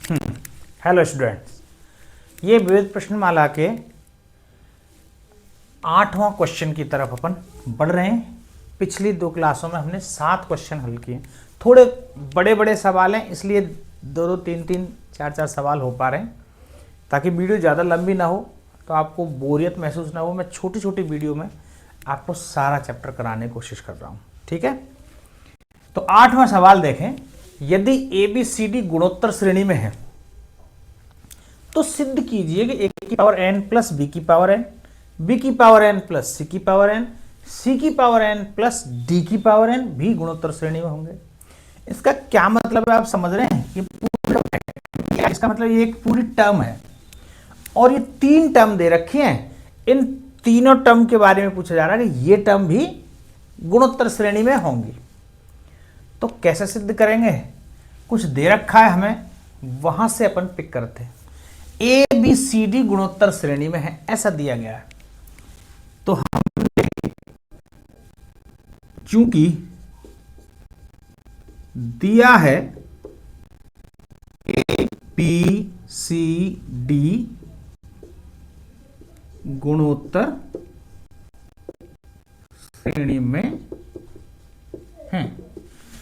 Hello students, ये विविध प्रश्नमाला के 8वां क्वेश्चन की तरफ अपन बढ़ रहे हैं। पिछली 2 क्लासों में हमने 7 क्वेश्चन हल किए। थोड़े बड़े बड़े सवाल हैं, इसलिए 2-2, 3-3, 4-4 सवाल हो पा रहे हैं, ताकि वीडियो ज़्यादा लंबी ना हो, तो आपको बोरियत महसूस ना हो। मैं छोटी छोटी वीडियो में आपको सारा चैप्टर कराने की कोशिश कर रहा हूँ, ठीक है। तो 8वां सवाल देखें, यदि ABCD गुणोत्तर श्रेणी में है तो सिद्ध कीजिए कि A की पावर n प्लस B की पावर n, B की पावर n प्लस C की पावर n, C की पावर n प्लस D की पावर n भी गुणोत्तर श्रेणी में होंगे। इसका क्या मतलब है, आप समझ रहे हैं? ये पूरा, इसका मतलब ये एक पूरी टर्म है और ये 3 टर्म दे रखी हैं। इन तीनों टर्म के बारे में पूछा जा रहा है कि ये टर्म भी गुणोत्तर श्रेणी में होंगी। तो कैसे सिद्ध करेंगे? कुछ दे रखा है हमें, वहां से अपन पिक करते हैं। ABCD गुणोत्तर श्रेणी में है, ऐसा दिया गया है। तो हम चूंकि दिया है ABCD गुणोत्तर श्रेणी में हैं,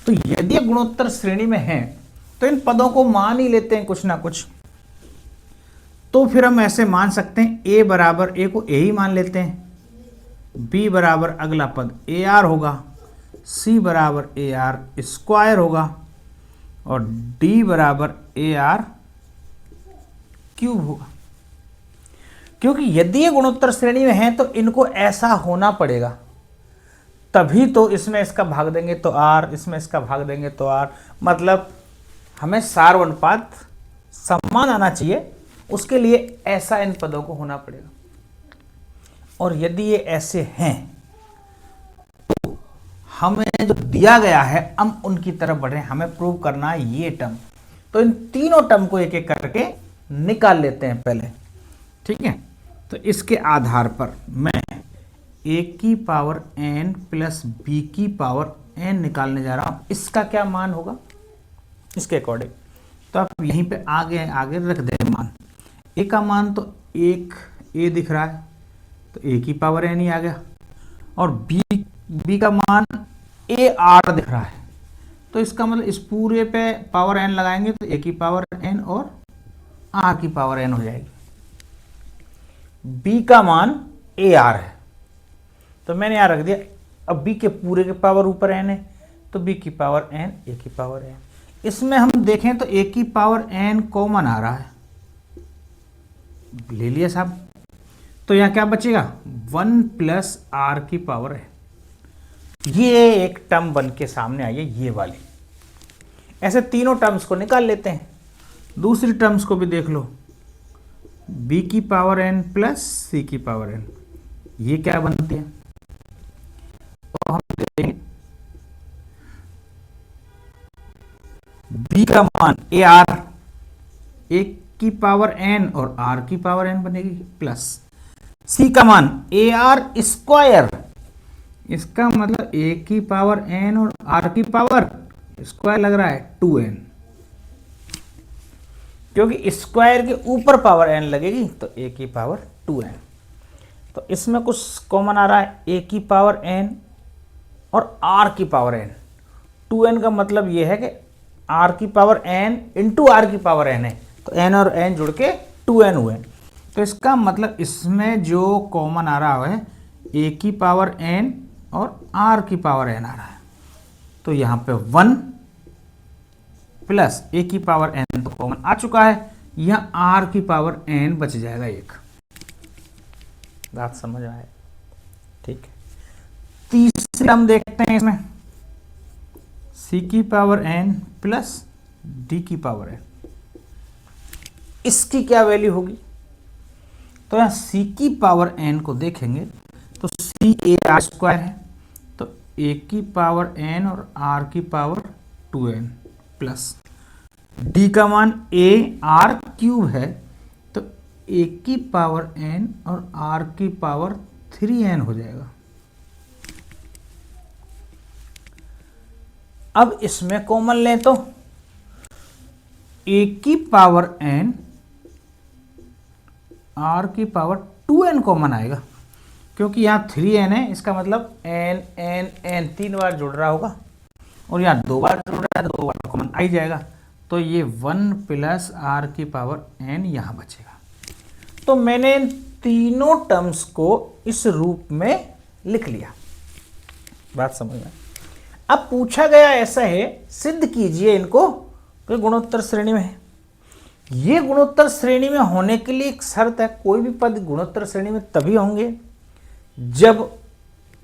तो यदि गुणोत्तर श्रेणी में हैं तो इन पदों को मान ही लेते हैं कुछ ना कुछ। तो फिर हम ऐसे मान सकते हैं, A बराबर A को A ही मान लेते हैं, B बराबर अगला पद AR होगा, C बराबर AR स्क्वायर होगा और D बराबर AR क्यूब होगा। क्योंकि यदि ये गुणोत्तर श्रेणी में है तो इनको ऐसा होना पड़ेगा, तभी तो इसमें इसका भाग देंगे तो R, इसमें इसका भाग देंगे तो R, मतलब हमें सार अनुपात समान आना चाहिए। उसके लिए ऐसा इन पदों को होना पड़ेगा। और यदि ये ऐसे हैं तो हमें जो दिया गया है हम उनकी तरफ बढ़ रहे हैं, हमें प्रूव करना है ये टर्म। तो इन तीनों टर्म को एक एक करके निकाल लेते हैं पहले, ठीक है। तो इसके आधार पर मैं A की पावर n प्लस B की पावर n निकालने जा रहा हूं। इसका क्या मान होगा इसके अकॉर्डिंग, तो आप यहीं पे आगे आगे रख दें मान। A का मान तो 1 A दिख रहा है, तो A की पावर n ही आ गया। और B का मान AR दिख रहा है, तो इसका मतलब इस पूरे पे पावर n लगाएंगे तो A की पावर n और R की पावर n हो जाएगी। B का मान AR है, तो मैंने यहां रख दिया। अब B के पूरे के पावर ऊपर n है, तो B की पावर n, A की पावर n। इसमें हम देखें तो A की पावर n कॉमन आ रहा है, ले लिया साहब। तो यहां क्या बचेगा? 1 प्लस R की पावर है। ये एक टर्म बन के सामने आई है, ये वाली। ऐसे तीनों टर्म्स को निकाल लेते हैं। दूसरी टर्म्स को भी देख लो, B की पावर n प्लस C की पावर n, ये क्या बनती है? तो हम देखेंगे B का मान AR, 1 की पावर n और R की पावर n बनेगी, प्लस C का मान AR स्क्वायर, इसका मतलब A की पावर n और R की पावर स्क्वायर लग रहा है 2n, क्योंकि स्क्वायर के ऊपर पावर n लगेगी तो A की पावर 2n। तो इसमें कुछ कॉमन आ रहा है, A की पावर n और R की पावर n। 2n का मतलब यह है कि R की पावर n इंटू R की पावर n है, तो n और n जुड़ के 2n हुए। तो इसका मतलब इसमें जो कॉमन आ रहा है A की पावर n और R की पावर n आ रहा है। तो यहाँ पे 1 प्लस A की पावर n तो कॉमन आ चुका है, यहाँ R की पावर n बच जाएगा 1। बात समझ आए? ठीक है। तीसरी हम देखते हैं, इसमें C की पावर n प्लस D की पावर n, इसकी क्या वैल्यू होगी? तो यहाँ C की पावर n को देखेंगे तो C AR स्क्वायर है, तो A की पावर n और R की पावर 2n, प्लस D का मान AR क्यूब है, तो A की पावर n और R की पावर 3n हो जाएगा। अब इसमें कॉमन लें तो ए की पावर n r की पावर 2n कॉमन आएगा, क्योंकि यहाँ 3n है, इसका मतलब n n n 3 बार जुड़ रहा होगा और यहाँ 2 बार जुड़ रहा है तो 2 बार कॉमन आ ही जाएगा। तो ये 1 प्लस r की पावर n यहाँ बचेगा। तो मैंने इन तीनों टर्म्स को इस रूप में लिख लिया। बात समझ में? अब पूछा गया ऐसा है, सिद्ध कीजिए इनको कि गुणोत्तर श्रेणी में है। ये गुणोत्तर श्रेणी में होने के लिए एक शर्त है, कोई भी पद गुणोत्तर श्रेणी में तभी होंगे जब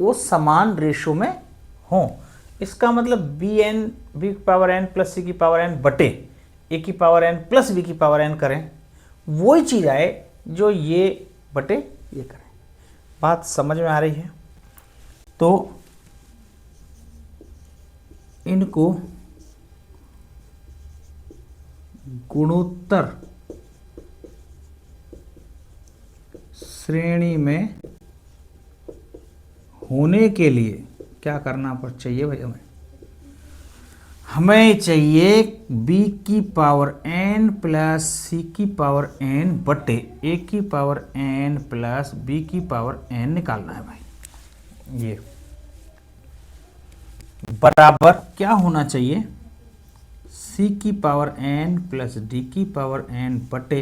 वो समान रेशो में हो। इसका मतलब बी एन बी की पावर एन प्लस सी की पावर एन बटे ए की पावर एन प्लस बी की पावर एन करें, वही चीज आए जो ये बटे ये करें। बात समझ में आ रही है? तो इनको गुणोत्तर श्रेणी में होने के लिए क्या करना चाहिए भाई? हमें चाहिए b की पावर n प्लस सी की पावर n बटे a की पावर n प्लस b की पावर n निकालना है भाई। ये बराबर क्या होना चाहिए? c की पावर n प्लस d की पावर n बटे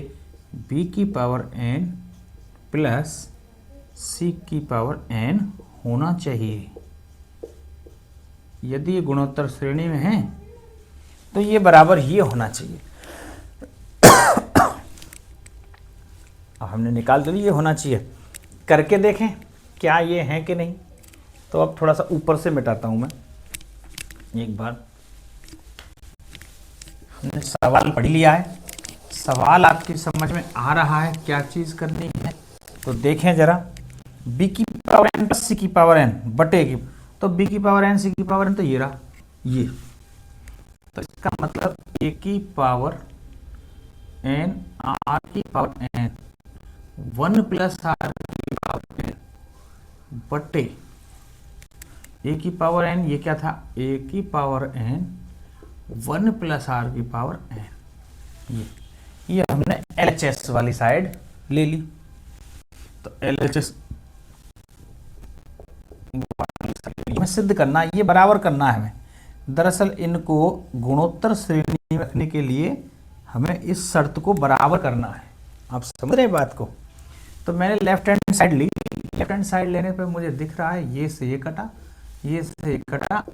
b की पावर n प्लस c की पावर n होना चाहिए। यदि ये गुणोत्तर श्रेणी में है तो ये बराबर ये होना चाहिए। अब हमने निकाल तो ये होना चाहिए, करके देखें क्या ये है कि नहीं। तो अब थोड़ा सा ऊपर से मिटाता हूं मैं एक बार। हमने सवाल पढ़ लिया है, सवाल आपकी समझ में आ रहा है क्या चीज करनी है। तो देखें जरा, b की पावर n प्लस सी की पावर n बटे की, तो b की पावर n सी की पावर n तो ये रहा ये। तो इसका मतलब a की पावर n r की पावर n 1 प्लस r की पावर n बटे a की पावर n, ये क्या था? a की पावर n 1 प्लस r की पावर n। ये हमने LHS वाली साइड ले ली। तो LHS में सिद्ध करना, ये बराबर करना है हमें। दरअसल इनको गुणोत्तर श्रेणी में रखने के लिए हमें इस शर्त को बराबर करना है। आप समझ रहे हैं बात को? तो मैंने लेफ्ट हैंड साइड ली, लेफ्ट हैंड साइड लेने पे मुझे दिख रहा है ये से ये कटा, ये से ये कटा,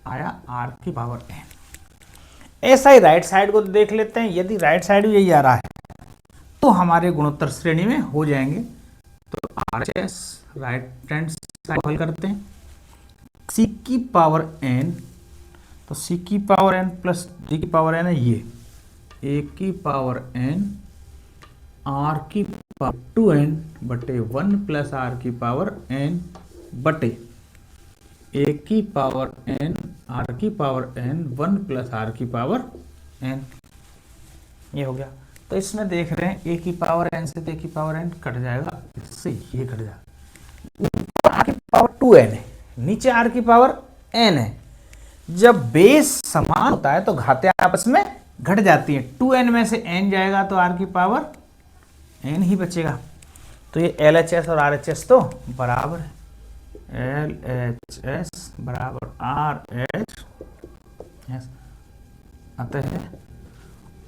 आया r की पावर n। ऐसा ही राइट साइड को देख लेते हैं। यदि राइट साइड यही आ रहा है तो हमारे गुणोत्तर श्रेणी में हो जाएंगे। तो RHS राइट हैंड साइड हल करते हैं। c की पावर n, तो c की पावर n प्लस d की पावर n है ये, a की पावर n r की पावर 2n बटे 1 प्लस r की पावर n बटे a की पावर n r की पावर n 1 प्लस r की पावर n। ये हो गया। तो इसमें देख रहे हैं a की पावर n से a की पावर n कट जाएगा, इससे ये कट जाएगा। ऊपर r की पावर 2n है, नीचे r की पावर n है। जब बेस समान होता है तो घातें आपस में घट जाती हैं। 2n में से n जाएगा तो r की पावर n ही बचेगा। तो ये LHS और RHS तो बराबर है। LHS बराबर RHS। अतः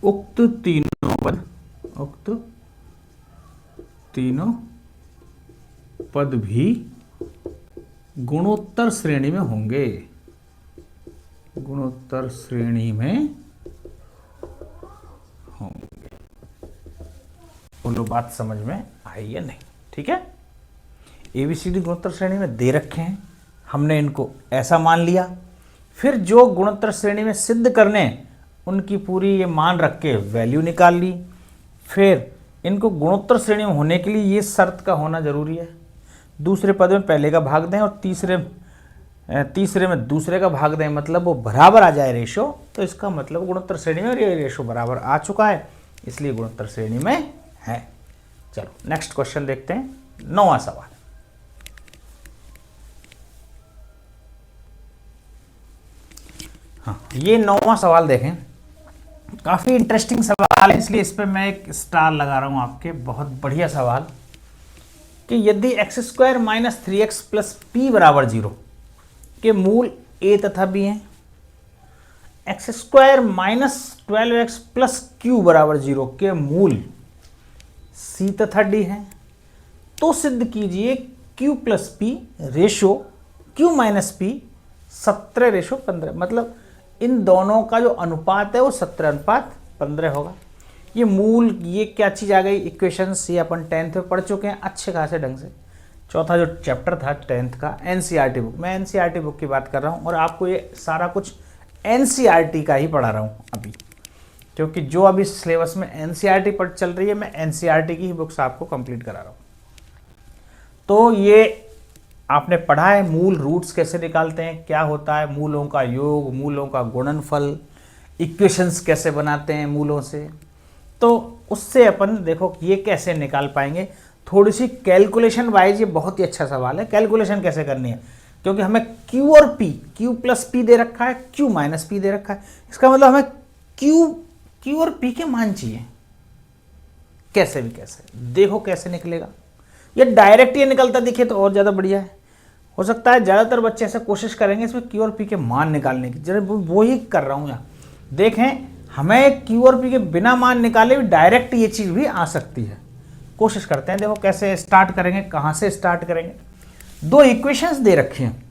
उक्त तीनों पद भी गुणोत्तर श्रेणी में होंगे। गुणोत्तर श्रेणी में होंगे। बोलो बात समझ में आई या नहीं? ठीक है। ABCD गुणोत्तर श्रेणी में दे रखे हैं, हमने इनको ऐसा मान लिया। फिर जो गुणोत्तर श्रेणी में सिद्ध करने उनकी पूरी ये मान रख के वैल्यू निकाल ली। फिर इनको गुणोत्तर श्रेणी में होने के लिए ये शर्त का होना जरूरी है, दूसरे पद में पहले का भाग दें और तीसरे में दूसरे का भाग दें, मतलब वो बराबर आ जाए रेशो। तो इसका मतलब गुणोत्तर श्रेणी में ये रेशो बराबर आ चुका है, इसलिए गुणोत्तर श्रेणी में है। चलो नेक्स्ट क्वेश्चन देखते हैं, 9वां सवाल। हाँ, ये 9वां सवाल देखें। काफी इंटरेस्टिंग सवाल है, इसलिए इस पे मैं एक स्टार लगा रहा हूं आपके। बहुत बढ़िया सवाल कि यदि x square minus 3x plus P बराबर 0 के मूल a तथा b हैं, x square minus 12x plus Q बराबर 0 के मूल c तथा d हैं, तो सिद्ध कीजिए q plus P ratio q minus P 17:15। मतलब इन दोनों का जो अनुपात है वो 17:15 होगा। ये मूल, ये क्या चीज़ आ गई, इक्वेशंस, ये अपन 10th में पढ़ चुके हैं अच्छे खासे ढंग से। चौथा जो चैप्टर था 10th का एनसीईआरटी बुक, मैं एनसीईआरटी बुक की बात कर रहा हूँ और आपको ये सारा कुछ एनसीईआरटी का ही पढ़ा रहा हूँ अभी, क्योंकि जो अभी सिलेबस में एनसीईआरटी पर चल रही है, मैं एनसीईआरटी की ही बुक्स आपको कंप्लीट करा रहा हूँ। तो ये आपने पढ़ा है मूल रूट्स कैसे निकालते हैं, क्या होता है मूलों का योग, मूलों का गुणनफल, इक्वेशंस कैसे बनाते हैं मूलों से। तो उससे अपन देखो ये कैसे निकाल पाएंगे। थोड़ी सी कैलकुलेशन वाइज ये बहुत ही अच्छा सवाल है, कैलकुलेशन कैसे करनी है, क्योंकि हमें Q और P, Q प्लस P दे रखा है, Q माइनस P दे रखा है। इसका मतलब हमें Q और P के मान चाहिए कैसे भी कैसे। देखो कैसे निकलेगा, ये डायरेक्ट ये निकलता दिखे तो और ज़्यादा बढ़िया है। हो सकता है ज़्यादातर बच्चे ऐसे कोशिश करेंगे इसमें Q और P के मान निकालने की, जरा वो ही कर रहा हूँ यहाँ। देखें हमें Q और P के बिना मान निकाले भी डायरेक्ट ये चीज़ भी आ सकती है। कोशिश करते हैं, देखो कैसे स्टार्ट करेंगे, कहाँ से स्टार्ट करेंगे। दो इक्वेशंस दे रखी हैं।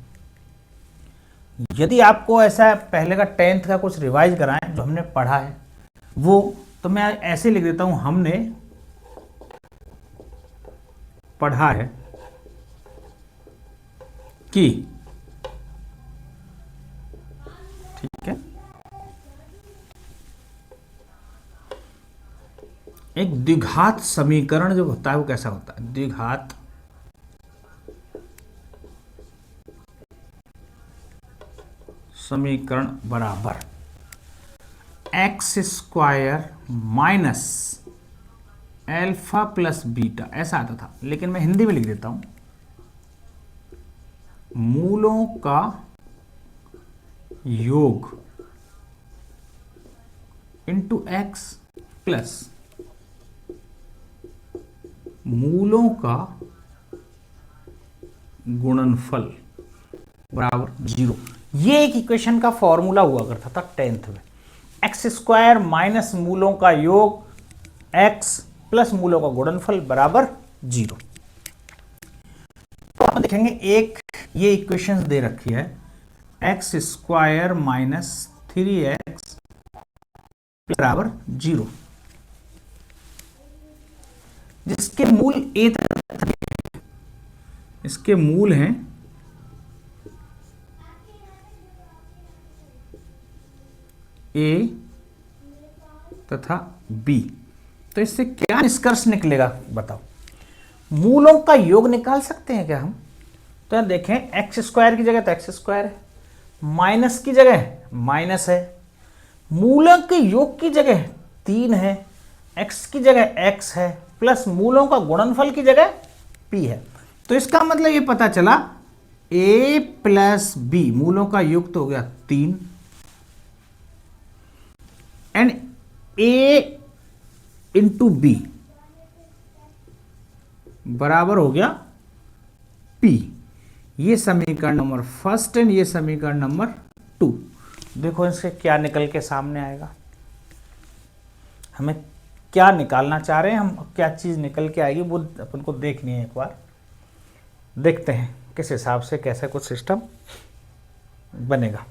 यदि आपको ऐसा पहले का 10th का कुछ रिवाइज कराएं जो हमने पढ़ा है वो, तो मैं ऐसे लिख देता हूँ, हमने पढ़ा है कि, ठीक है, एक द्विघात समीकरण जो होता है वो कैसा होता है। द्विघात समीकरण बराबर x square minus alpha plus beta, ऐसा आता था, लेकिन मैं हिंदी में लिख देता हूं, मूलों का योग इंटू एक्स प्लस मूलों का गुणनफल बराबर 0। ये एक इक्वेशन का फॉर्मूला हुआ करता था 10th में। एक्स स्क्वायर माइनस मूलों का योग एक्स प्लस मूलों का गुणनफल बराबर 0। तो आप देखेंगे एक ये इक्वेशन दे रखी है, एक्स स्क्वायर माइनस 3x बराबर 0, जिसके मूल a, इसके मूल हैं a तथा b। तो इससे क्या निष्कर्ष निकलेगा बताओ। मूलों का योग निकाल सकते हैं क्या हम? तो यहां देखें, एक्स स्क्वायर की जगह तो एक्स स्क्वायर है, माइनस की जगह माइनस है, मूलों के योग की जगह 3 है, एक्स की जगह x है, प्लस मूलों का गुणनफल की जगह p है। तो इसका मतलब ये पता चला a प्लस b, मूलों का योग तो हो गया 3, एंड a इंटू b बराबर हो गया p। ये समीकरण नंबर फर्स्ट एंड ये समीकरण नंबर 2। देखो इससे क्या निकल के सामने आएगा, हमें क्या निकालना चाह रहे हैं हम, क्या चीज निकल के आएगी वो अपन को देखनी है। एक बार देखते हैं किस हिसाब से कैसे कुछ सिस्टम बनेगा।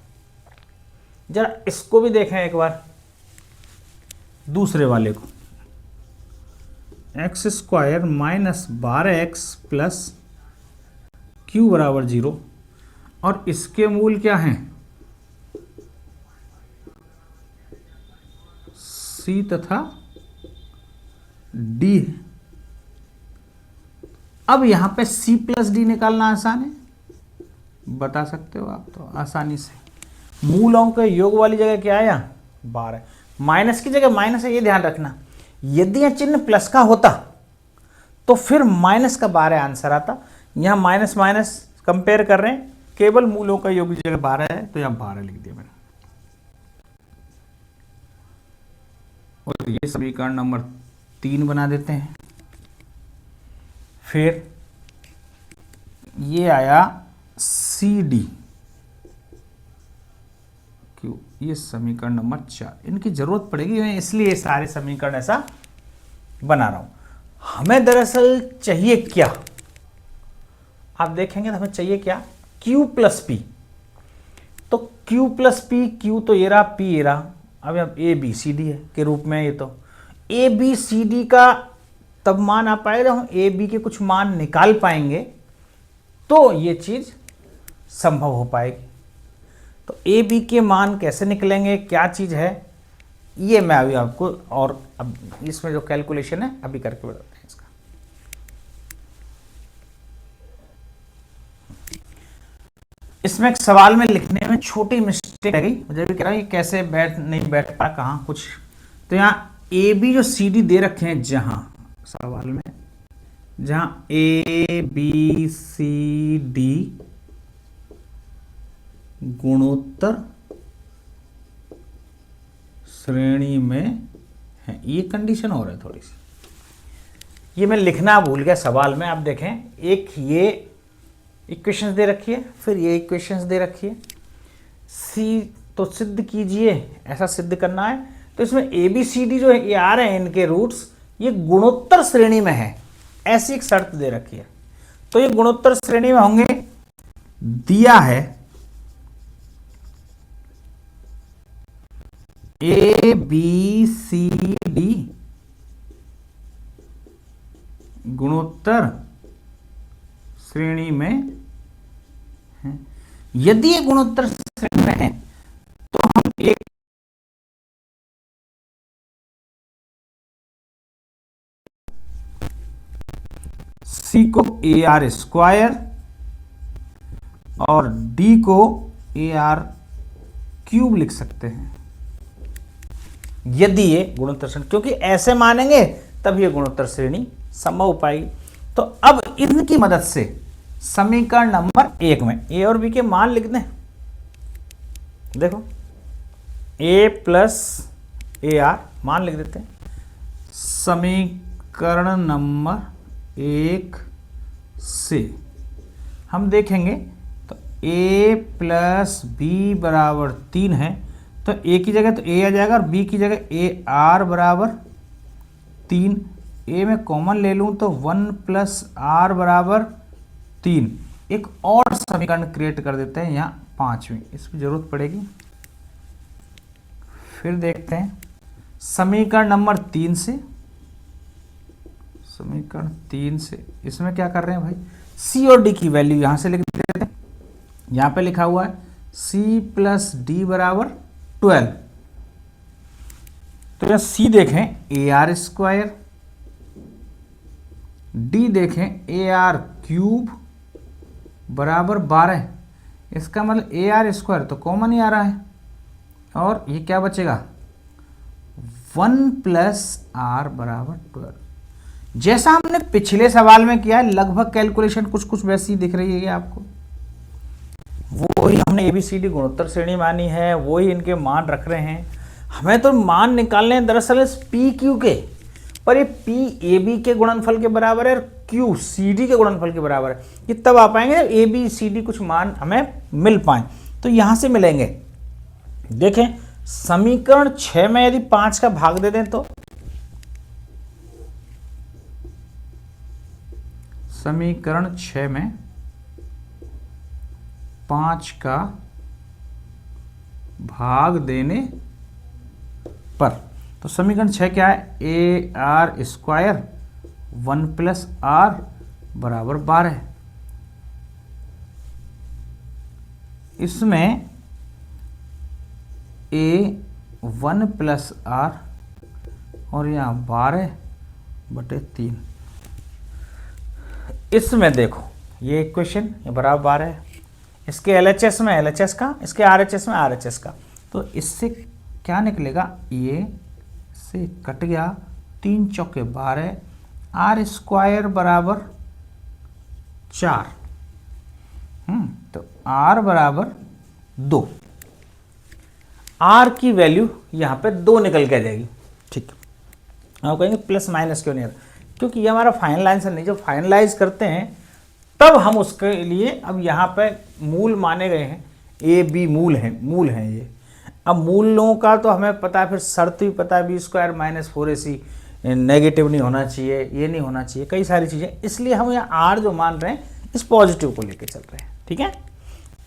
जरा इसको भी देखें एक बार, दूसरे वाले को, x square minus 12x plus Q बराबर 0, और इसके मूल क्या हैं, c तथा d। अब यहां पे c प्लस डी निकालना आसान है, बता सकते हो आप तो आसानी से। मूलों के योग वाली जगह क्या आया 12, माइनस की जगह माइनस है, ये ध्यान रखना। यदि यह चिन्ह प्लस का होता तो फिर माइनस का 12 आंसर आता। यहां माइनस माइनस कंपेयर कर रहे हैं, केवल मूलों का योग की जगह 12 है तो यहां 12 लिख दिया मैंने। और ये समीकरण नंबर 3 बना देते हैं। फिर ये आया सी डी क्यू, ये समीकरण नंबर 4। इनकी जरूरत पड़ेगी, मैं इसलिए ये सारे समीकरण ऐसा बना रहा हूं। हमें दरअसल चाहिए क्या, आप देखेंगे तो हमें चाहिए क्या, Q प्लस पी। तो Q प्लस पी, Q तो ये रहा, P ये रहा। अब ए बी सी डी है के रूप में, ये तो ए बी सी डी का तब मान आ पाएगा हम ए बी के कुछ मान निकाल पाएंगे तो ये चीज संभव हो पाएगी। तो ए बी के मान कैसे निकलेंगे, क्या चीज है, ये मैं अभी आपको, और अब इसमें जो कैलकुलेशन है अभी करके बताते हैं इसका। इसमें एक सवाल में लिखने में छोटी मिस्टेक रह गई, मुझे भी कह रहा हूं ये कैसे नहीं बैठ पा कहाँ कुछ। तो यहाँ ए बी जो सी डी दे रखे हैं, जहां सवाल में जहां ए बी सी डी गुणोत्तर श्रेणी में है, ये कंडीशन और है थोड़ी सी, ये मैं लिखना भूल गया सवाल में। आप देखें, एक ये इक्वेशंस दे रखी है, फिर ये इक्वेशंस दे रखी है, सी तो सिद्ध कीजिए, ऐसा सिद्ध करना है। तो इसमें ए बी सी डी जो है ये आ रहे हैं, इनके रूट्स ये गुणोत्तर श्रेणी में है, ऐसी एक शर्त दे रखी है। तो ये गुणोत्तर श्रेणी में होंगे, दिया है ए बी सी डी गुणोत्तर श्रेणी में है। यदि ये गुणोत्तर श्रेणी में है तो हम एक सी को ए आर स्क्वायर और डी को ए आर क्यूब लिख सकते हैं, यदि ये गुणोत्तर श्रेणी, क्योंकि ऐसे मानेंगे तब ये गुणोत्तर श्रेणी संभव हो पाएगी। तो अब इनकी मदद से समीकरण नंबर 1 में ए और बी के मान लिख दें। देखो ए प्लस ए आर मान लिख देते हैं। समीकरण नंबर 1 से हम देखेंगे तो ए प्लस बी बराबर 3 है, तो ए की जगह तो ए आ जाएगा और बी की जगह ए आर बराबर 3। ए में कॉमन ले लूं तो 1 प्लस आर बराबर 3। एक और समीकरण क्रिएट कर देते हैं यहाँ 5वीं, इसकी जरूरत पड़ेगी। फिर देखते हैं समीकरण नंबर 3 से, समीकरण 3 से इसमें क्या कर रहे हैं भाई, सी और डी की वैल्यू यहां से लिख देते हैं। यहां पे लिखा हुआ है सी प्लस डी बराबर 12। तो यहां सी देखें ए आर स्क्वायर, डी देखें ए आर क्यूब बराबर 12। इसका मतलब ए आर स्क्वायर तो कॉमन ही आ रहा है, और ये क्या बचेगा 1 प्लस आर बराबर 12। जैसा हमने पिछले सवाल में किया है, लगभग कैलकुलेशन कुछ कुछ वैसी दिख रही है आपको। वो ही हमने एबीसीडी गुणोत्तर श्रेणी मानी है, वो ही इनके मान रख रहे हैं। हमें तो मान निकालने हैं दरअसल इस पी क्यू के, पर ये पी ए बी के गुणनफल के बराबर है और क्यू सी डी के गुणनफल के बराबर है। ये तब आ पाएंगे जब ए बी सी डी कुछ मान हमें मिल पाए, तो यहां से मिलेंगे। देखें समीकरण 6 में यदि 5 का भाग दे दें तो समीकरण 6 में 5 का भाग देने पर, तो समीकरण 6 क्या है, a r square 1 plus r बराबर 12। इसमें ए 1 प्लस आर और यहाँ 12/3। इसमें देखो ये इक्वेशन ये बराबर 12 है, इसके एलएचएस में एलएचएस का, इसके आरएचएस में आरएचएस का। तो इससे क्या निकलेगा, ये से कट गया, 3 चौके 12, आर स्क्वायर बराबर 4। तो आर बराबर 2। आर की वैल्यू यहां पे 2 निकल के आ जाएगी। ठीक है, आप कहेंगे प्लस माइनस क्यों नहीं आ रहा, क्योंकि ये हमारा फाइनल आंसर नहीं, जब फाइनलाइज करते हैं तब हम उसके लिए, अब यहाँ पे मूल माने गए हैं, ए बी मूल हैं ये। अब मूलों का तो हमें पता है, फिर शर्त भी पता है, B square minus 4ac negative नहीं होना चाहिए, ये नहीं होना चाहिए, कई सारी चीज़ें, इसलिए हम यहाँ आर जो मान रहे हैं इस पॉजिटिव को लेके चल रहे हैं। ठीक है,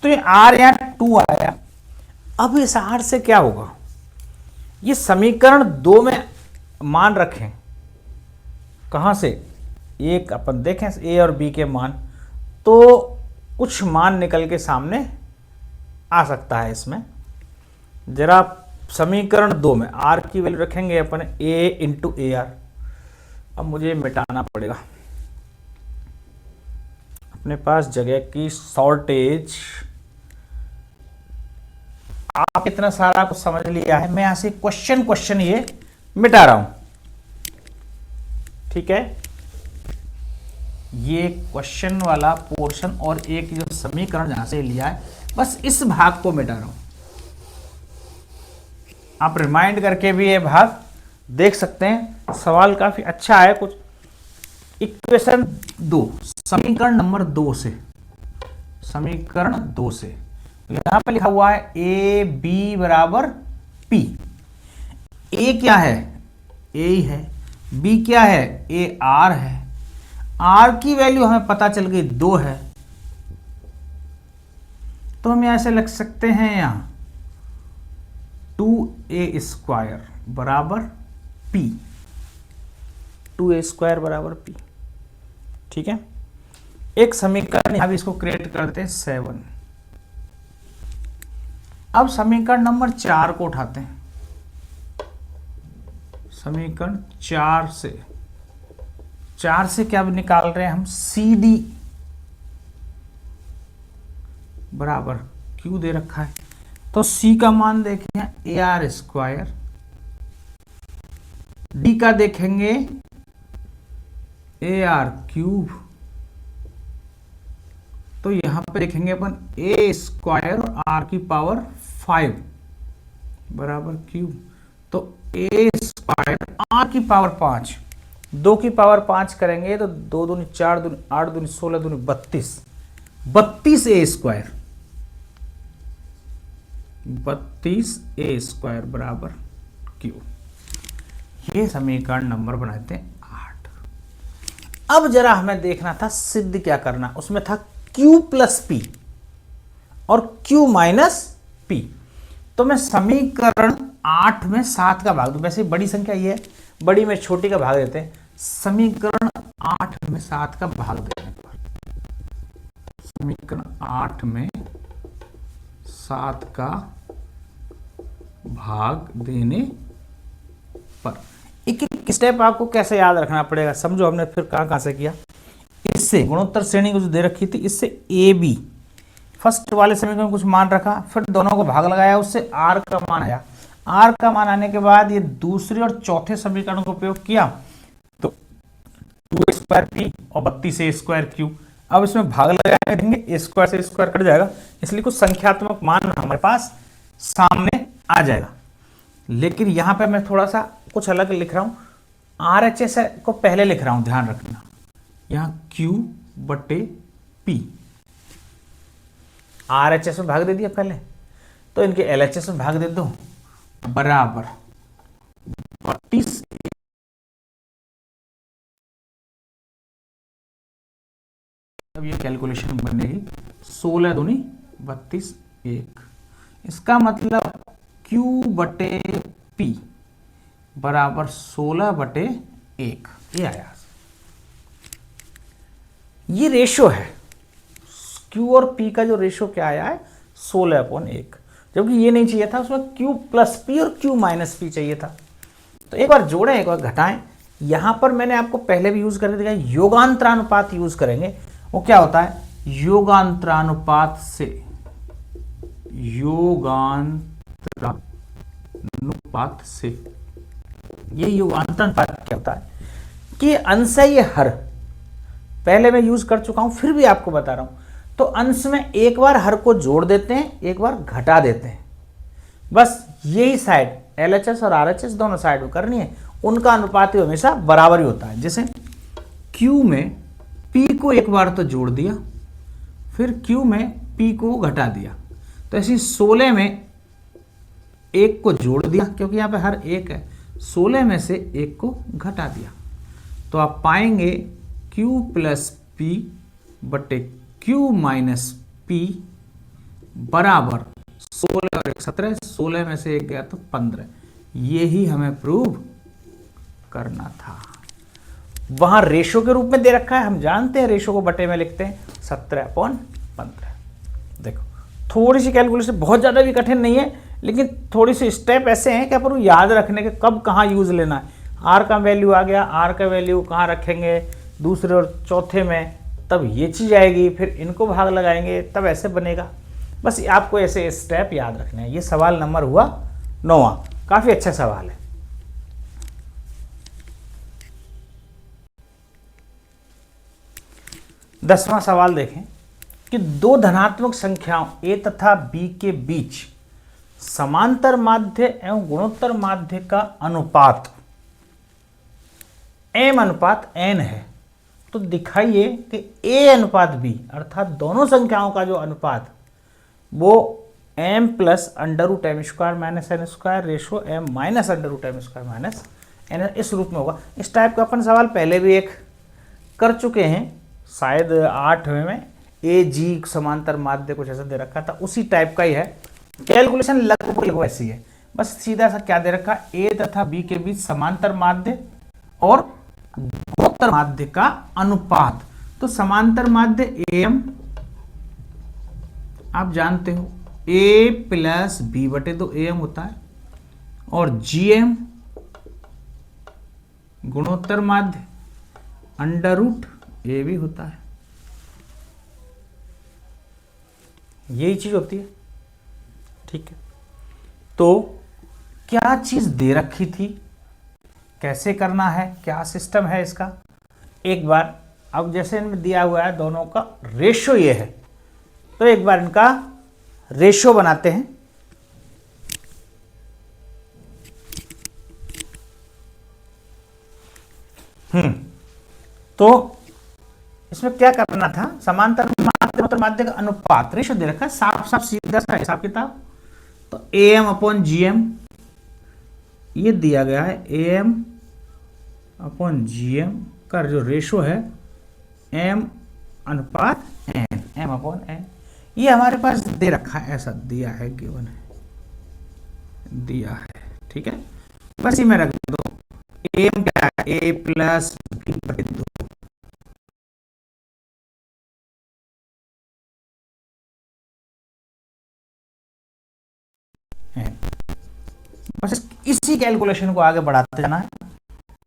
तो ये आर यहाँ 2 आया। अब इस आर से क्या होगा, ये समीकरण 2 में मान रखें, कहाँ से, एक अपन देखें ए और बी के मान, तो कुछ मान निकल के सामने आ सकता है इसमें। जरा समीकरण 2 में आर की वैल्यू रखेंगे अपन ए इंटू ए आर। अब मुझे मिटाना पड़ेगा, अपने पास जगह की शॉर्टेज। आप इतना सारा कुछ समझ लिया है, मैं यहां से क्वेश्चन ये मिटा रहा हूं। ठीक है, ये क्वेश्चन वाला पोर्शन और एक जो समीकरण जहां से लिया है, बस इस भाग को मिटा रहा हूं। आप रिमाइंड करके भी ये भाग देख सकते हैं, सवाल काफी अच्छा है। कुछ इक्वेशन 2, समीकरण नंबर 2 से, समीकरण 2 से यहां पर लिखा हुआ है ए बी बराबर पी। ए क्या है, ए ही है, बी क्या है, ए आर है, आर की वैल्यू हमें पता चल गई 2 है, तो हम यहां से लिख सकते हैं यहां 2a स्क्वायर बराबर p, 2a स्क्वायर बराबर p। ठीक है, एक समीकरण अब इसको क्रिएट कर देते हैं 7। अब समीकरण नंबर 4 को उठाते हैं, समीकरण 4 से क्या निकाल रहे हैं हम, CD बराबर Q दे रखा है, तो C का मान देखें ए आर स्क्वायर, D का देखेंगे ए आर क्यूब, तो यहां पे देखेंगे अपन ए स्क्वायर और आर की पावर 5 बराबर क्यूब, तो ए स्क्वायर आर की पावर 5, 2 की पावर 5 करेंगे तो 2 दूनी 4 दूनी 8 दूनी 16 दूनी 32 ए स्क्वायर, 32 ए स्क्वायर बराबर क्यू। ये समीकरण नंबर बनाते हैं 8। अब जरा हमें देखना था सिद्ध क्या करना, उसमें था Q प्लस P और Q माइनस P। तो मैं समीकरण 8 में 7 का भाग दूं, वैसे बड़ी संख्या ये है, बड़ी में छोटी का भाग देते हैं, समीकरण 8 में 7 का भाग देने पर, समीकरण 8 में 7 का भाग देने पर एक एक स्टेप आपको कैसे याद रखना पड़ेगा, समझो हमने फिर कहां से किया। इससे गुणोत्तर श्रेणी को जो दे रखी थी, इससे ए बी फर्स्ट वाले समीकरण में कुछ मान रखा, फिर दोनों को भाग लगाया, उससे आर का मान आया, आर का मान आने के बाद ये दूसरे और चौथे समीकरण को प्रयोग किया, तो 2 स्क्वायर पी और 32 ए स्क्वायर क्यू। अब इसमें भाग लगा देंगे, ए स्क्वायर से स्क्वायर कट जाएगा, इसलिए कुछ संख्यात्मक मान हमारे पास सामने आ जाएगा। लेकिन यहां पे मैं थोड़ा सा कुछ अलग लिख रहा हूं, RHS को पहले लिख रहा हूं, ध्यान रखना, यहां Q बटे P, RHS में भाग दे दिया पहले, तो इनके LHS में भाग दे दो, बराबर 32। अब ये कैलकुलेशन बनेगी 16 दूनी 32 1, इसका मतलब Q बटे P बराबर 16 बटे 1, ये आया। ये रेशो है, Q और P का जो रेशो क्या आया है 16/1, जबकि ये नहीं चाहिए था, उसमें Q प्लस P और Q माइनस P चाहिए था। तो एक बार जोड़ें एक बार घटाएं। यहां पर मैंने आपको पहले भी यूज करके दिखाया, योगांतरानुपात यूज करेंगे। वो क्या होता है, योगांतरानुपात से, योगांतरानुपात से, ये योगांतरानुपात क्या होता है कि अंश है ये हर, पहले मैं यूज कर चुका हूं, फिर भी आपको बता रहा हूं। तो अंश में एक बार हर को जोड़ देते हैं, एक बार घटा देते हैं, बस यही साइड LHS और RHS दोनों साइड में करनी है, उनका अनुपात ही हमेशा बराबर ही होता है। जैसे Q में P को एक बार तो जोड़ दिया, फिर Q में P को घटा दिया, तो ऐसे 16 में एक को जोड़ दिया, क्योंकि यहाँ पे हर एक है, 16 में से एक को घटा दिया, तो आप पाएंगे Q प्लस P बटे Q माइनस P बराबर 16 और 1 17, 16 में से एक गया तो 15। ये ही हमें प्रूव करना था। वहां रेशो के रूप में दे रखा है, हम जानते हैं रेशो को बटे में लिखते हैं 17/15। देखो थोड़ी सी कैलकुलेशन, बहुत ज़्यादा भी कठिन नहीं है, लेकिन थोड़ी सी स्टेप ऐसे हैं कि अपन को याद रखने के कब कहाँ यूज़ लेना है। आर का वैल्यू आ गया, आर का वैल्यू कहाँ रखेंगे, दूसरे और चौथे में, तब ये चीज़ आएगी, फिर इनको भाग लगाएंगे, तब ऐसे बनेगा। बस आपको ऐसे स्टेप याद रखने हैं। ये सवाल नंबर हुआ 9वां, काफ़ी अच्छा सवाल है। दसवां सवाल देखें कि दो धनात्मक संख्याओं a तथा b के बीच समांतर माध्य एवं गुणोत्तर माध्य का अनुपात m अनुपात n है, तो दिखाइए कि a अनुपात b अर्थात दोनों संख्याओं का जो अनुपात वो m plus under root m square minus n square ratio m minus under root m square minus n, इस रूप में होगा। इस टाइप का अपन सवाल पहले भी एक कर चुके हैं, शायद 8वें में ए जी समांतर माध्य कुछ ऐसा दे रखा था, उसी टाइप का ही है। कैलकुलेशन लगभग वैसी है, बस सीधा सा क्या दे रखा, ए तथा बी के बीच समांतर माध्य और गुणोत्तर माध्य का अनुपात। तो समांतर माध्य एम आप जानते हो, ए प्लस बी बटे 2 एम होता है, और जी एम गुणोत्तर माध्य अंडर रूट ए भी होता है। यही चीज होती है, ठीक है। तो क्या चीज दे रखी थी, कैसे करना है, क्या सिस्टम है इसका, एक बार अब जैसे इनमें दिया हुआ है दोनों का रेशो ये है, तो एक बार इनका रेशो बनाते हैं। तो इसमें क्या करना था, समांतर माध्य माध्य का अनुपात रेशो दे रखा है, साफ साफ सीधा सा हिसाब किताब। तो एम अपॉन जीएम ये दिया गया है, एम अपॉन जीएम का जो रेशो है एम अनुपात एन, एम अपॉन एन, ये हमारे पास दे रखा है, ऐसा दिया है, गिवन है, दिया है, ठीक है। बस इसी में रख दो, एम क्या है, ए प्लस बी बटे 2, बस इसी कैलकुलेशन को आगे बढ़ाते जाना है।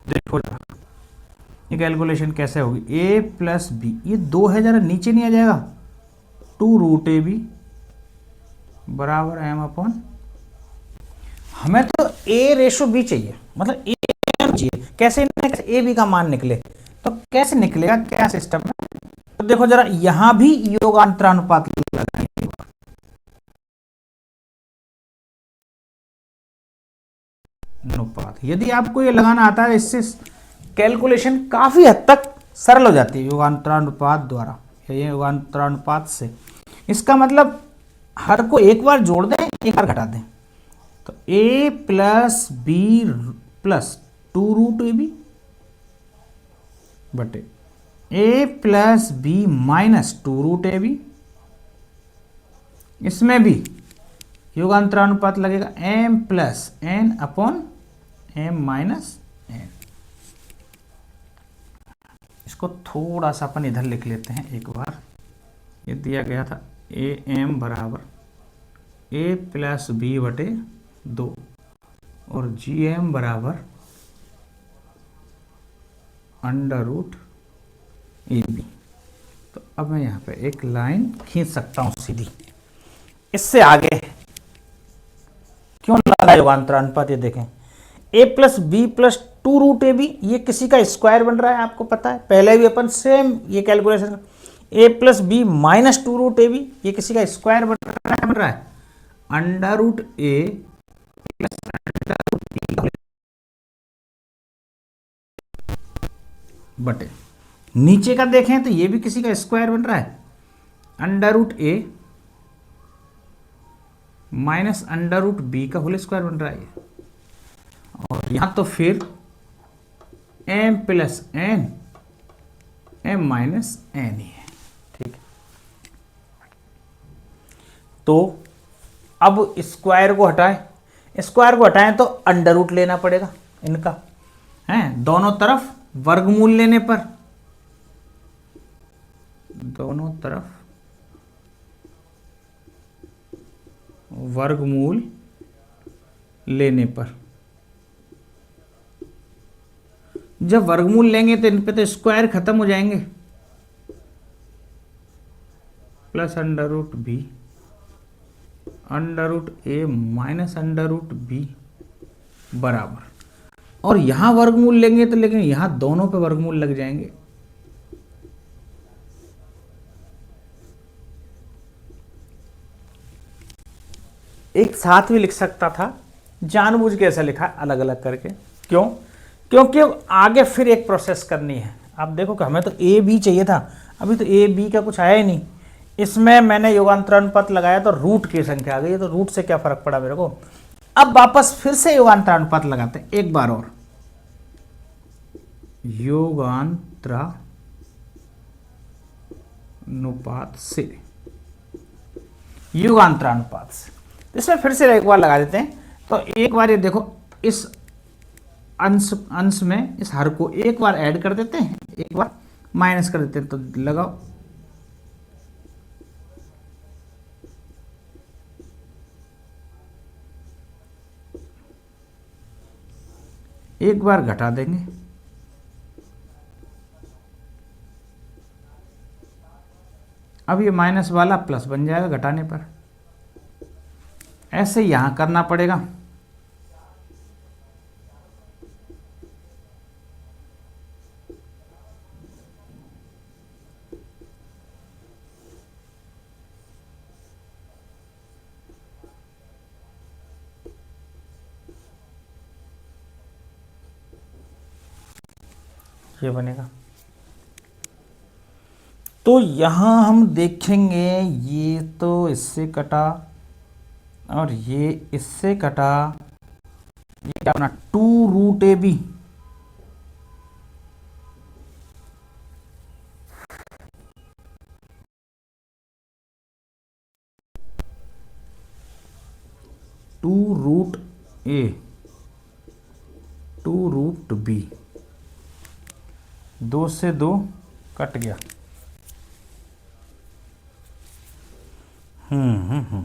देखो ये कैलकुलेशन कैसे होगी, a प्लस बी, ये 2 है, जरा नीचे नहीं आ जाएगा, 2 रूट ए बी बराबर एम अपॉन, हमें तो a रेशो b चाहिए, मतलब a चाहिए, कैसे ए बी का मान निकले, तो कैसे निकलेगा, क्या सिस्टम है। तो देखो जरा यहां भी योगांतरानुपात लगाएंगे, अनुपात, यदि आपको ये लगाना आता है, इससे कैलकुलेशन काफी हद तक सरल हो जाती है योगांतरानुपात द्वारा, ये योगांतरानुपात से। इसका मतलब हर को एक बार जोड़ दें, एक बार घटा दें, तो a plus b plus 2 root a b बटे a plus b minus 2 root a b, इसमें भी योगांतरानुपात लगेगा m plus n upon m minus n. इसको थोड़ा सा अपन इधर लिख लेते हैं एक बार, ये दिया गया था ए एम बराबर a प्लस बी बटे 2 और जी एम बराबर अंडर रूट ए बी। तो अब मैं यहाँ पे एक लाइन खींच सकता हूँ सीधी, इससे आगे क्यों लगा योगांतरानुपात, ये देखें a plus b plus 2 root a b, ये किसी का स्क्वायर बन रहा है, आपको पता है, पहले भी अपन सेम ये calculation, a plus b minus 2 root a b, ये किसी का स्क्वायर बन रहा है, under root a plus under बटे नीचे का देखें तो ये भी किसी का स्क्वायर बन रहा है, under root a minus under root b का होल स्क्वायर बन रहा है ये। और यहां तो फिर m plus n m minus n ही है। ठीक है, तो अब स्क्वायर को हटाएं, स्क्वायर को हटाएं तो अंडर रूट लेना पड़ेगा इनका, है दोनों तरफ वर्गमूल लेने पर, दोनों तरफ वर्गमूल लेने पर। जब वर्गमूल लेंगे तो इन पे तो स्क्वायर खत्म हो जाएंगे, plus under root b under root a minus under root b बराबर, और यहां वर्गमूल लेंगे तो लेकिन यहां दोनों पे वर्गमूल लग जाएंगे। एक साथ भी लिख सकता था, जानबूझ के ऐसा लिखा अलग अलग करके, क्यों? क्योंकि अब आगे फिर एक प्रोसेस करनी है। आप देखो कि हमें तो ए बी चाहिए था, अभी तो ए बी का कुछ आया ही नहीं। इसमें मैंने योगांतरानुपात लगाया तो रूट की संख्या आ गई, तो रूट से क्या फर्क पड़ा मेरे को। अब वापस फिर से योगांतरानुपात लगाते हैं एक बार और, योगांतरानुपात से, योगांतरानुपात से इसमें फिर से एक बार लगा देते हैं। तो एक बार ये देखो, इस अंश में इस हर को एक बार ऐड कर देते हैं, एक बार माइनस कर देते हैं, तो लगाओ एक बार घटा देंगे, अब ये माइनस वाला प्लस बन जाएगा घटाने पर। ऐसे यहां करना पड़ेगा, ये बनेगा। तो यहां हम देखेंगे ये तो इससे कटा और ये इससे कटा, ये क्या बना, 2 root a b, two root a 2 root b, 2 से 2 कट गया। हम्म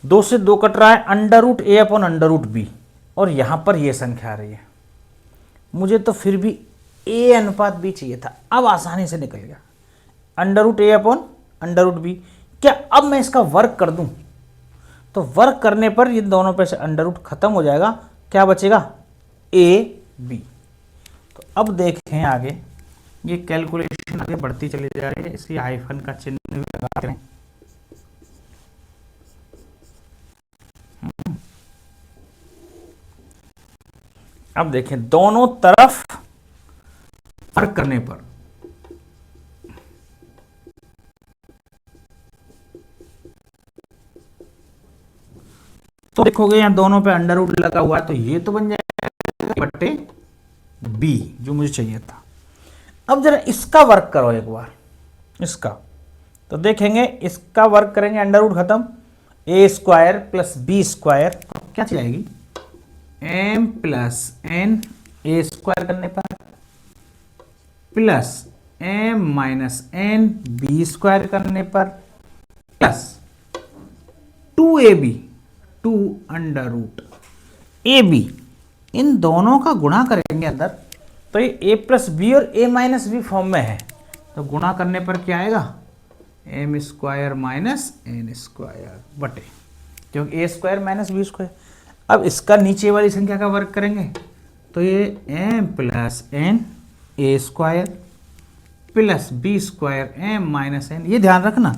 2 से 2 कट रहा है, अंडर रूट ए अपॉन अंडर रूट बी, और यहां पर यह संख्या आ रही है। मुझे तो फिर भी ए अनुपात बी चाहिए था, अब आसानी से निकल गया, अंडर रूट ए अपॉन अंडर रूट बी। क्या अब मैं इसका वर्क कर दूं तो वर्क करने पर ये दोनों पे से अंडर रूट खत्म हो जाएगा, क्या बचेगा, ए बी। तो अब देखें आगे, ये कैलकुलेशन आगे बढ़ती चली जा रही है, इसलिए हाइफन का चिन्ह भी लगा दें। अब देखें दोनों तरफ वर्क करने पर, तो देखोगे यहां दोनों पे अंडर रूट लगा हुआ है, तो ये तो बन जाएगा बट्टे बी जो मुझे चाहिए था। अब जरा इसका वर्क करो एक बार, इसका तो देखेंगे, इसका वर्क करेंगे, अंडर रूट खत्म, a square plus b square, तो क्या जाएगी, m plus n a square करने पर plus m minus n b square करने पर plus 2ab 2 under root a b, इन दोनों का गुणा करेंगे अंदर, तो ये ए प्लस बी और ए माइनस बी फॉर्म में है, तो गुणा करने पर क्या आएगा, m square minus n square बटे, क्योंकि a square minus b square. अब इसका नीचे वाली संख्या का वर्ग करेंगे, तो ये m plus n a square plus b square m minus n. ये ध्यान रखना,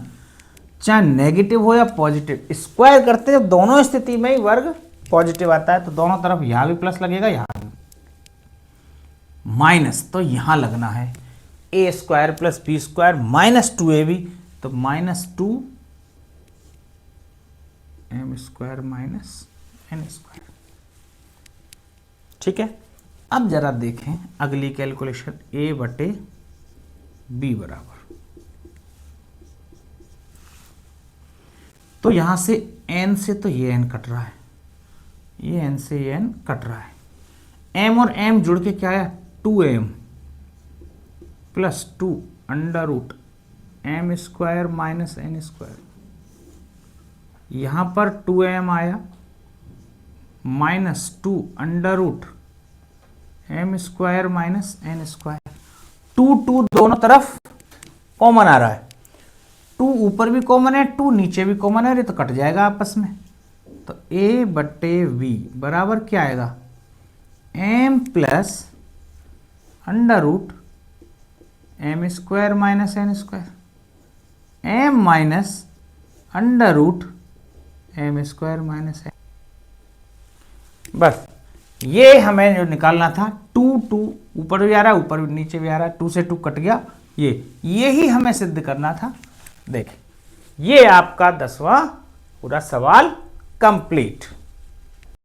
चाहे नेगेटिव हो या पॉजिटिव, स्क्वायर करते हैं दोनों स्थिति में ही वर्ग पॉजिटिव आता है, तो दोनों तरफ यहां भी प्लस लगेगा, यहां भी माइनस, तो यहां लगना है a square plus b square minus 2ab, तो minus 2 m square minus n square. ठीक है, अब जरा देखें अगली कैलकुलेशन, a बटे b बराबर, तो यहां से n से तो ये n कट रहा है, ये n से ये n कट रहा है, m और m जुड़ के क्या आया 2m plus 2 under root m square minus n square. यहां पर 2m आया minus 2 under root m square minus n square. 2 दोनों तरफ कॉमन आ रहा है, 2 ऊपर भी कॉमन है, 2 नीचे भी कॉमन है, ये तो कट जाएगा आपस में। तो a बटे v बराबर क्या आएगा, m plus under root m square minus n square, m minus under root m square minus n. बस ये हमें जो निकालना था, 2 ऊपर भी आ रहा है, ऊपर भी नीचे भी आ रहा है, 2 से 2 कट गया, यही हमें सिद्ध करना था। देखिए ये आपका 10वां पूरा सवाल कंप्लीट।